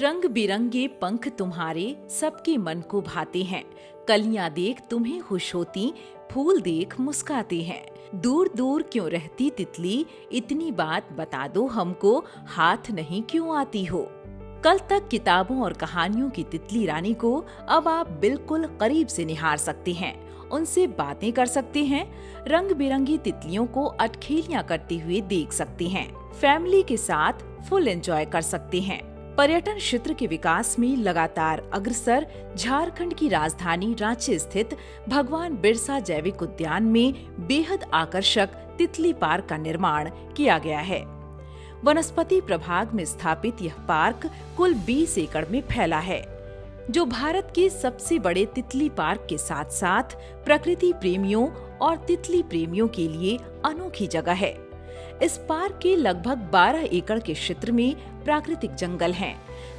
रंग बिरंगे पंख तुम्हारे सबके मन को भाते हैं। कलियां देख तुम्हें खुश होती, फूल देख मुस्काते हैं। दूर दूर क्यों रहती तितली, इतनी बात बता दो हमको, हाथ नहीं क्यों आती हो। कल तक किताबों और कहानियों की तितली रानी को अब आप बिल्कुल करीब से निहार सकते हैं, उनसे बातें कर सकते हैं, रंग बिरंगी तितलियों को अटखेलियां करते हुए देख सकते हैं, फैमिली के साथ फुल एंजॉय कर सकते हैं। पर्यटन क्षेत्र के विकास में लगातार अग्रसर झारखंड की राजधानी रांची स्थित भगवान बिरसा जैविक उद्यान में बेहद आकर्षक तितली पार्क का निर्माण किया गया है। वनस्पति प्रभाग में स्थापित यह पार्क कुल 20 एकड़ में फैला है, जो भारत के सबसे बड़े तितली पार्क के साथ साथ प्रकृति प्रेमियों और तितली प्रेमियों के लिए अनोखी जगह है। इस पार्क के लगभग 12 एकड़ के क्षेत्र में प्राकृतिक जंगल हैं,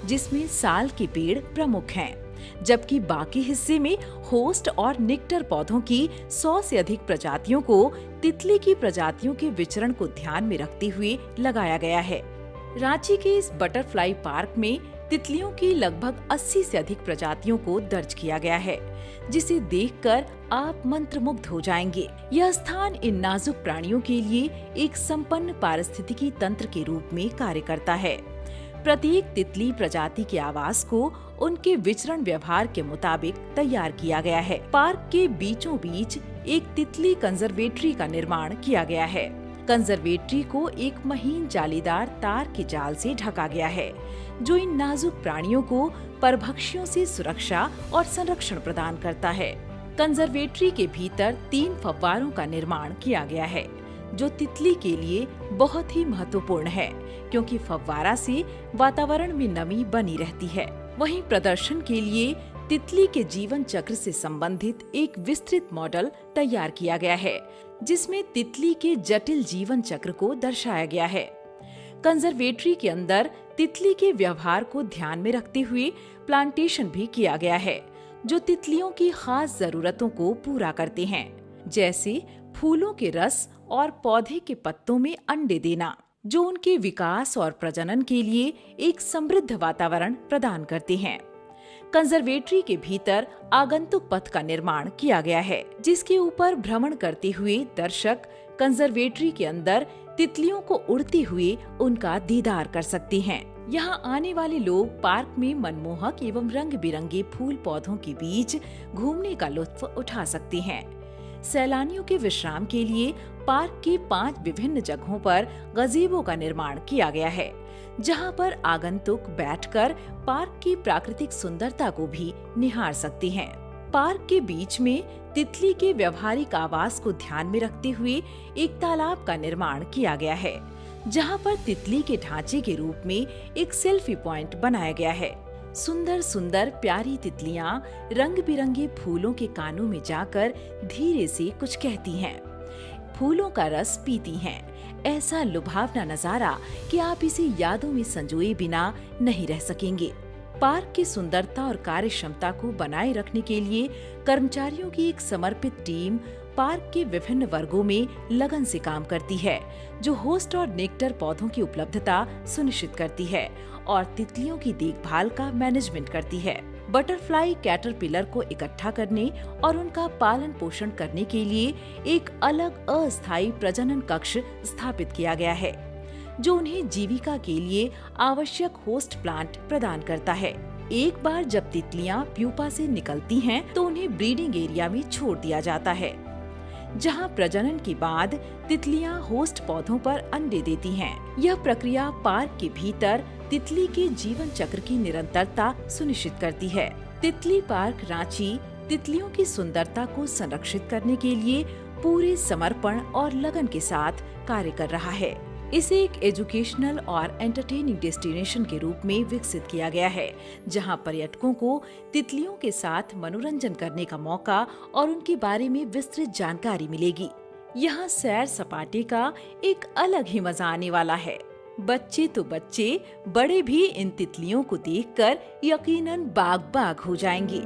जिसमें साल के पेड़ प्रमुख हैं, जबकि बाकी हिस्से में होस्ट और नेक्टर पौधों की 100 से अधिक प्रजातियों को तितली की प्रजातियों के विचरण को ध्यान में रखते हुए लगाया गया है। रांची के इस बटरफ्लाई पार्क में तितलियों की लगभग 80 से अधिक प्रजातियों को दर्ज किया गया है, जिसे देखकर आप मंत्रमुग्ध हो जाएंगे। यह स्थान इन नाजुक प्राणियों के लिए एक संपन्न पारिस्थितिकी तंत्र के रूप में कार्य करता है। प्रत्येक तितली प्रजाति के आवास को उनके विचरण व्यवहार के मुताबिक तैयार किया गया है। पार्क के बीचों बीच एक तितली कंजर्वेटरी का निर्माण किया गया है। कंजर्वेटरी को एक महीन जालीदार तार के जाल से ढका गया है, जो इन नाजुक प्राणियों को परभक्षियों से सुरक्षा और संरक्षण प्रदान करता है। कंजर्वेटरी के भीतर 3 फव्वारों का निर्माण किया गया है, जो तितली के लिए बहुत ही महत्वपूर्ण है, क्योंकि फव्वारा से वातावरण में नमी बनी रहती है। वहीं प्रदर्शन के लिए तितली के जीवन चक्र से संबंधित एक विस्तृत मॉडल तैयार किया गया है, जिसमें तितली के जटिल जीवन चक्र को दर्शाया गया है। कंजर्वेटरी के अंदर तितली के व्यवहार को ध्यान में रखते हुए प्लांटेशन भी किया गया है, जो तितलियों की खास जरूरतों को पूरा करते हैं, जैसे फूलों के रस और पौधे के पत्तों में अंडे देना, जो उनके विकास और प्रजनन के लिए एक समृद्ध वातावरण प्रदान करते हैं। कंजर्वेटरी के भीतर आगंतुक पथ का निर्माण किया गया है, जिसके ऊपर भ्रमण करते हुए दर्शक कंजर्वेटरी के अंदर तितलियों को उड़ते हुए उनका दीदार कर सकते हैं। यहाँ आने वाले लोग पार्क में मनमोहक एवं रंग बिरंगे फूल पौधों के बीच घूमने का लुत्फ उठा सकते हैं। सैलानियों के विश्राम के लिए पार्क के 5 विभिन्न जगहों पर गज़ेबो का निर्माण किया गया है, जहां पर आगंतुक बैठकर पार्क की प्राकृतिक सुंदरता को भी निहार सकते हैं। पार्क के बीच में तितली के व्यवहारिक आवास को ध्यान में रखते हुए एक तालाब का निर्माण किया गया है, जहां पर तितली के ढांचे के रूप में एक सेल्फी पॉइंट बनाया गया है। सुंदर सुंदर प्यारी तितलियां रंग बिरंगे फूलों के कानों में जाकर धीरे से कुछ कहती हैं, फूलों का रस पीती हैं। ऐसा लुभावना नजारा कि आप इसे यादों में संजोए बिना नहीं रह सकेंगे। पार्क की सुंदरता और कार्य क्षमता को बनाए रखने के लिए कर्मचारियों की एक समर्पित टीम पार्क के विभिन्न वर्गों में लगन से काम करती है, जो होस्ट और नेक्टर पौधों की उपलब्धता सुनिश्चित करती है और तितलियों की देखभाल का मैनेजमेंट करती है। बटरफ्लाई कैटरपिलर को इकट्ठा करने और उनका पालन पोषण करने के लिए एक अलग अस्थायी प्रजनन कक्ष स्थापित किया गया है, जो उन्हें जीविका के लिए आवश्यक होस्ट प्लांट प्रदान करता है। एक बार जब तितलियां प्यूपा से निकलती हैं, तो उन्हें ब्रीडिंग एरिया में छोड़ दिया जाता है, जहां प्रजनन के बाद तितलियां होस्ट पौधों पर अंडे देती हैं। यह प्रक्रिया पार्क के भीतर तितली के जीवन चक्र की निरंतरता सुनिश्चित करती है। तितली पार्क रांची तितलियों की सुंदरता को संरक्षित करने के लिए पूरे समर्पण और लगन के साथ कार्य कर रहा है। इसे एक एजुकेशनल और एंटरटेनिंग डेस्टिनेशन के रूप में विकसित किया गया है, जहां पर्यटकों को तितलियों के साथ मनोरंजन करने का मौका और उनके बारे में विस्तृत जानकारी मिलेगी। यहाँ सैर सपाटे का एक अलग ही मजा आने वाला है। बच्चे तो बच्चे, बड़े भी इन तितलियों को देखकर यकीनन बाग बाग हो जाएंगे।